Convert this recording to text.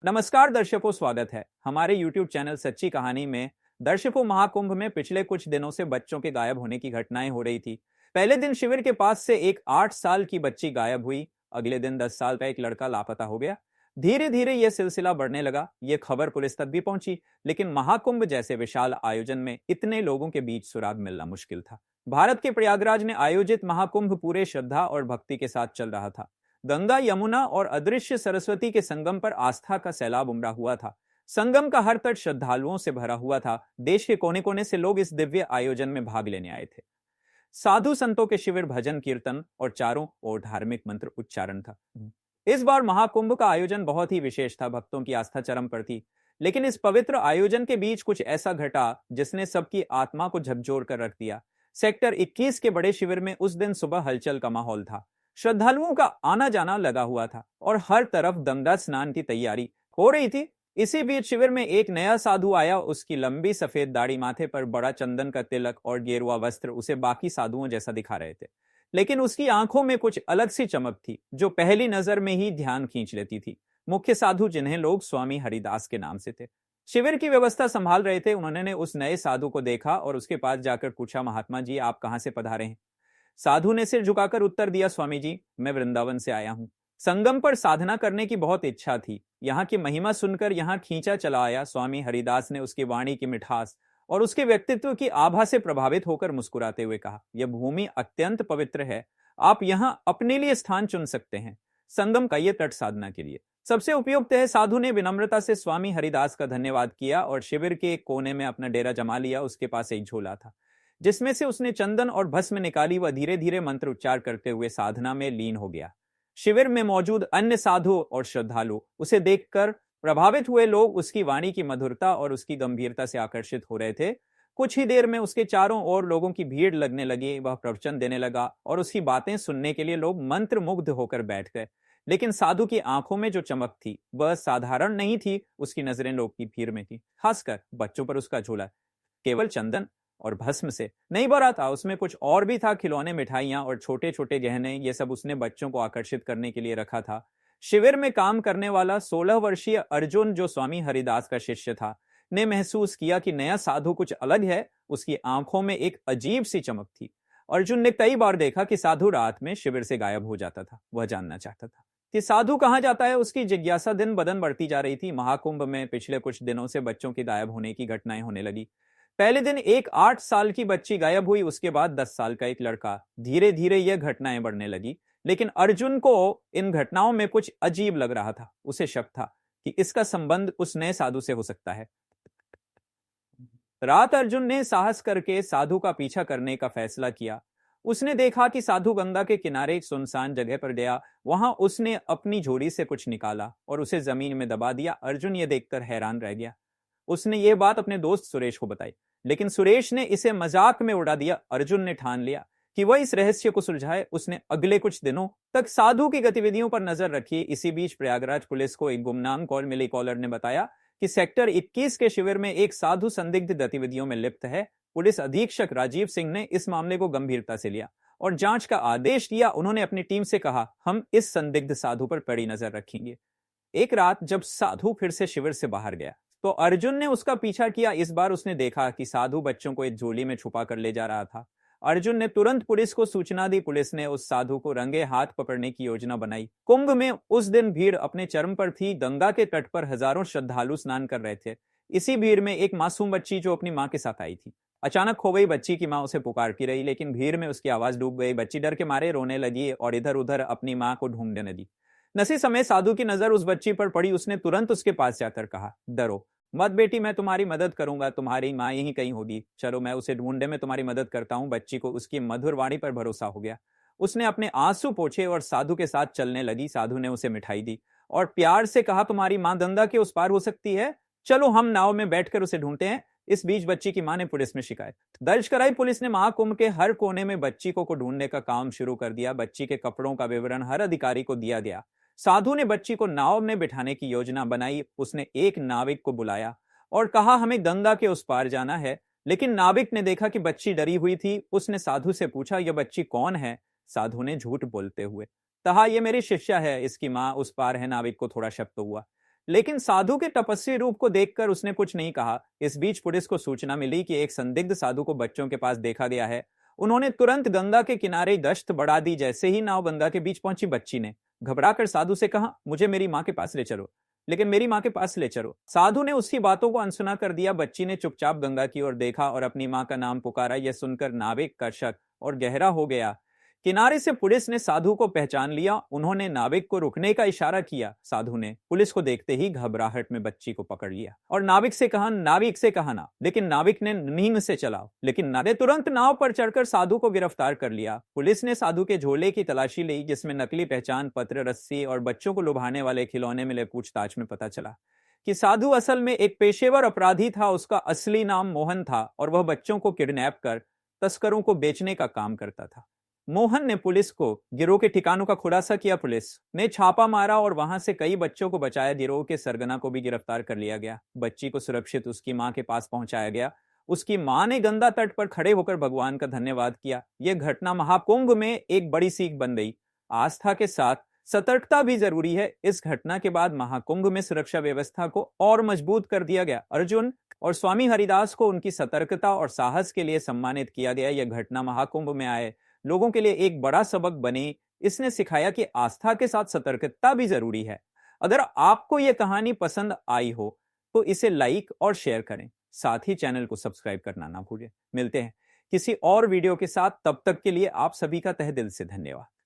नमस्कार दर्शकों, स्वागत है हमारे YouTube चैनल सच्ची कहानी में। दर्शकों, महाकुंभ में पिछले कुछ दिनों से बच्चों के गायब होने की घटनाएं हो रही थी। पहले दिन शिविर के पास से एक 8 साल की बच्ची गायब हुई। अगले दिन 10 साल का एक लड़का लापता हो गया। धीरे धीरे यह सिलसिला बढ़ने लगा। ये खबर पुलिस तक भी पहुंची, लेकिन महाकुंभ जैसे विशाल आयोजन में इतने लोगों के बीच सुराग मिलना मुश्किल था। भारत के प्रयागराज में आयोजित महाकुंभ पूरे श्रद्धा और भक्ति के साथ चल रहा था। गंगा, यमुना और अदृश्य सरस्वती के संगम पर आस्था का सैलाब उमड़ा हुआ था। संगम का हर तट श्रद्धालुओं से भरा हुआ था। देश के कोने कोने से लोग इस दिव्य आयोजन में भाग लेने आए थे। साधु संतों के शिविर, भजन कीर्तन और चारों ओर धार्मिक मंत्र उच्चारण था। इस बार महाकुंभ का आयोजन बहुत ही विशेष था। भक्तों की आस्था चरम पर थी। लेकिन इस पवित्र आयोजन के बीच कुछ ऐसा घटा जिसने सबकी आत्मा को झकझोर कर रख दिया। सेक्टर 21 के बड़े शिविर में उस दिन सुबह हलचल का माहौल था। श्रद्धालुओं का आना जाना लगा हुआ था और हर तरफ गंगा स्नान की तैयारी हो रही थी। इसी बीच शिविर में एक नया साधु आया। उसकी लंबी सफेद दाढ़ी, माथे पर बड़ा चंदन का तिलक और गेरुआ वस्त्र उसे बाकी साधुओं जैसा दिखा रहे थे। लेकिन उसकी आंखों में कुछ अलग सी चमक थी जो पहली नजर में ही ध्यान खींच लेती थी। मुख्य साधु, जिन्हें लोग स्वामी हरिदास के नाम से थे, शिविर की व्यवस्था संभाल रहे थे। उन्होंने उस नए साधु को देखा और उसके पास जाकर पूछा, महात्मा जी, आप कहां से पधारे हैं? साधु ने सिर झुकाकर उत्तर दिया, स्वामी जी, मैं वृंदावन से आया हूं। संगम पर साधना करने की बहुत इच्छा थी। यहाँ की महिमा सुनकर यहाँ खींचा चला आया। स्वामी हरिदास ने उसकी वाणी की मिठास और उसके व्यक्तित्व की आभा से प्रभावित होकर मुस्कुराते हुए कहा, यह भूमि अत्यंत पवित्र है। आप यहाँ अपने लिए स्थान चुन सकते हैं। संगम का यह तट साधना के लिए सबसे उपयुक्त है। साधु ने विनम्रता से स्वामी हरिदास का धन्यवाद किया और शिविर के एक कोने में अपना डेरा जमा लिया। उसके पास एक झोला था जिसमें से उसने चंदन और भस्म निकाली। वह धीरे धीरे मंत्र उच्चार करते हुए साधना में लीन हो गया। शिविर में मौजूद अन्य साधु और श्रद्धालु उसे देखकर प्रभावित हुए। लोग उसकी वाणी की मधुरता और उसकी गंभीरता से आकर्षित हो रहे थे। कुछ ही देर में उसके चारों ओर लोगों की भीड़ लगने लगी। वह प्रवचन देने लगा और उसकी बातें सुनने के लिए लोग मंत्र मुग्ध होकर बैठ गए। लेकिन साधु की आंखों में जो चमक थी वह साधारण नहीं थी। उसकी नजरें लोग की भीड़ में थी, खासकर बच्चों पर। उसका झोला केवल चंदन और भस्म से नहीं भरा था, उसमें कुछ और भी था। खिलौने, मिठाइयां और छोटे छोटे गहने, ये सब उसने बच्चों को आकर्षित करने के लिए रखा था। शिविर में काम करने वाला 16 वर्षीय अर्जुन, जो स्वामी हरिदास का शिष्य था, ने महसूस किया कि नया साधु कुछ अलग है। उसकी आंखों में एक अजीब सी चमक थी। अर्जुन ने कई बार देखा कि साधु रात में शिविर से गायब हो जाता था। वह जानना चाहता था कि साधु कहां जाता है। उसकी जिज्ञासा दिन ब दिन बढ़ती जा रही थी। महाकुंभ में पिछले कुछ दिनों से बच्चों के गायब होने की घटनाएं होने लगी। पहले दिन एक 8 साल की बच्ची गायब हुई, उसके बाद 10 साल का एक लड़का। धीरे धीरे यह घटनाएं बढ़ने लगी। लेकिन अर्जुन को इन घटनाओं में कुछ अजीब लग रहा था। उसे शक था कि इसका संबंध उस नए साधु से हो सकता है। रात अर्जुन ने साहस करके साधु का पीछा करने का फैसला किया। उसने देखा कि साधु गंगा के किनारे एक सुनसान जगह पर गया। वहां उसने अपनी झोली से कुछ निकाला और उसे जमीन में दबा दिया। अर्जुन ये देखकर हैरान रह गया। उसने ये बात अपने दोस्त सुरेश को बताई, लेकिन सुरेश ने इसे मजाक में उड़ा दिया। अर्जुन ने ठान लिया कि वह इस रहस्य को सुलझाए। उसने अगले कुछ दिनों तक साधु की गतिविधियों पर नजर रखी। इसी बीच प्रयागराज पुलिस को एक गुमनाम कॉल मिली। कॉलर ने बताया कि सेक्टर 21 के शिविर में एक साधु संदिग्ध गतिविधियों में लिप्त है। पुलिस अधीक्षक राजीव सिंह ने इस मामले को गंभीरता से लिया और जांच का आदेश दिया। उन्होंने अपनी टीम से कहा, हम इस संदिग्ध साधु पर कड़ी नजर रखेंगे। एक रात जब साधु फिर से शिविर से बाहर गया तो अर्जुन ने उसका पीछा किया। इस बार उसने देखा कि साधु बच्चों को एक झोली में छुपा कर ले जा रहा था। अर्जुन ने तुरंत पुलिस को सूचना दी। पुलिस ने उस साधु को रंगे हाथ पकड़ने की योजना बनाई। कुंभ में उस दिन भीड़ अपने चरम पर थी। गंगा के तट पर हजारों श्रद्धालु स्नान कर रहे थे। इसी भीड़ में एक मासूम बच्ची जो अपनी मां के साथ आई थी, अचानक खो गई। बच्ची की मां उसे पुकारती रही, लेकिन भीड़ में उसकी आवाज डूब गई। बच्ची डर के मारे रोने लगी और इधर उधर अपनी मां को ढूंढने लगी। नसी समय साधु की नजर उस बच्ची पर पड़ी। उसने तुरंत उसके पास जाकर कहा, डरो मत बेटी, मैं तुम्हारी मदद करूंगा। तुम्हारी माँ यहीं कहीं होगी। चलो, मैं उसे ढूंढने में तुम्हारी मदद करता हूं। बच्ची को उसकी मधुर वाणी पर भरोसा हो गया। उसने अपने आंसू पोंछे और साधु के साथ चलने लगी। साधु ने उसे मिठाई दी और प्यार से कहा, तुम्हारी माँ गंगा के उस पार हो सकती है। चलो, हम नाव में बैठकर उसे ढूंढते हैं। इस बीच बच्ची की मां ने पुलिस में शिकायत दर्ज कराई। पुलिस ने महाकुंभ के हर कोने में बच्ची को ढूंढने का काम शुरू कर दिया। बच्ची के कपड़ों का विवरण हर अधिकारी को दिया गया। साधु ने बच्ची को नाव में बिठाने की योजना बनाई। उसने एक नाविक को बुलाया और कहा, हमें गंगा के उस पार जाना है। लेकिन नाविक ने देखा कि बच्ची डरी हुई थी। उसने साधु से पूछा, यह बच्ची कौन है? साधु ने झूठ बोलते हुए कहा, यह मेरी शिष्या है, इसकी मां उस पार है। नाविक को थोड़ा शक तो हुआ, लेकिन साधु के तपस्वी रूप को देखकर उसने कुछ नहीं कहा। इस बीच पुलिस को सूचना मिली कि एक संदिग्ध साधु को बच्चों के पास देखा गया है। उन्होंने तुरंत गंगा के किनारे गश्त बढ़ा दी। जैसे ही नाव गंगा के बीच पहुंची, बच्ची ने घबराकर साधु से कहा, मुझे मेरी माँ के पास ले चलो, लेकिन मेरी माँ के पास ले चलो। साधु ने उसकी बातों को अनसुना कर दिया। बच्ची ने चुपचाप गंगा की ओर देखा और अपनी माँ का नाम पुकारा। यह सुनकर नाविक का शक और गहरा हो गया। किनारे से पुलिस ने साधु को पहचान लिया। उन्होंने नाविक को रुकने का इशारा किया। साधु ने पुलिस को देखते ही घबराहट में बच्ची को पकड़ लिया और नाविक से कहा ना, लेकिन नाविक ने नींद से चलाओ, लेकिन नाविक ने तुरंत नाव पर चढ़कर साधु को गिरफ्तार कर लिया। पुलिस ने साधु के झोले की तलाशी ली, जिसमें नकली पहचान पत्र, रस्सी और बच्चों को लुभाने वाले खिलौने मिले। पूछताछ में पता चला कि साधु असल में एक पेशेवर अपराधी था। उसका असली नाम मोहन था और वह बच्चों को किडनैप कर तस्करों को बेचने का काम करता था। मोहन ने पुलिस को गिरोह के ठिकानों का खुलासा किया। पुलिस ने छापा मारा और वहां से कई बच्चों को बचाया। गिरोह के सरगना को भी गिरफ्तार कर लिया गया। बच्ची को सुरक्षित उसकी मां के पास पहुंचाया गया। उसकी मां ने गंगा तट पर खड़े होकर भगवान का धन्यवाद किया। यह घटना महाकुंभ में एक बड़ी सीख बन गई। आस्था के साथ सतर्कता भी जरूरी है। इस घटना के बाद महाकुंभ में सुरक्षा व्यवस्था को और मजबूत कर दिया गया। अर्जुन और स्वामी हरिदास को उनकी सतर्कता और साहस के लिए सम्मानित किया गया। यह घटना महाकुंभ में आए लोगों के लिए एक बड़ा सबक बनी। इसने सिखाया कि आस्था के साथ सतर्कता भी जरूरी है। अगर आपको यह कहानी पसंद आई हो तो इसे लाइक और शेयर करें। साथ ही चैनल को सब्सक्राइब करना ना भूलें। मिलते हैं किसी और वीडियो के साथ। तब तक के लिए आप सभी का तहे दिल से धन्यवाद।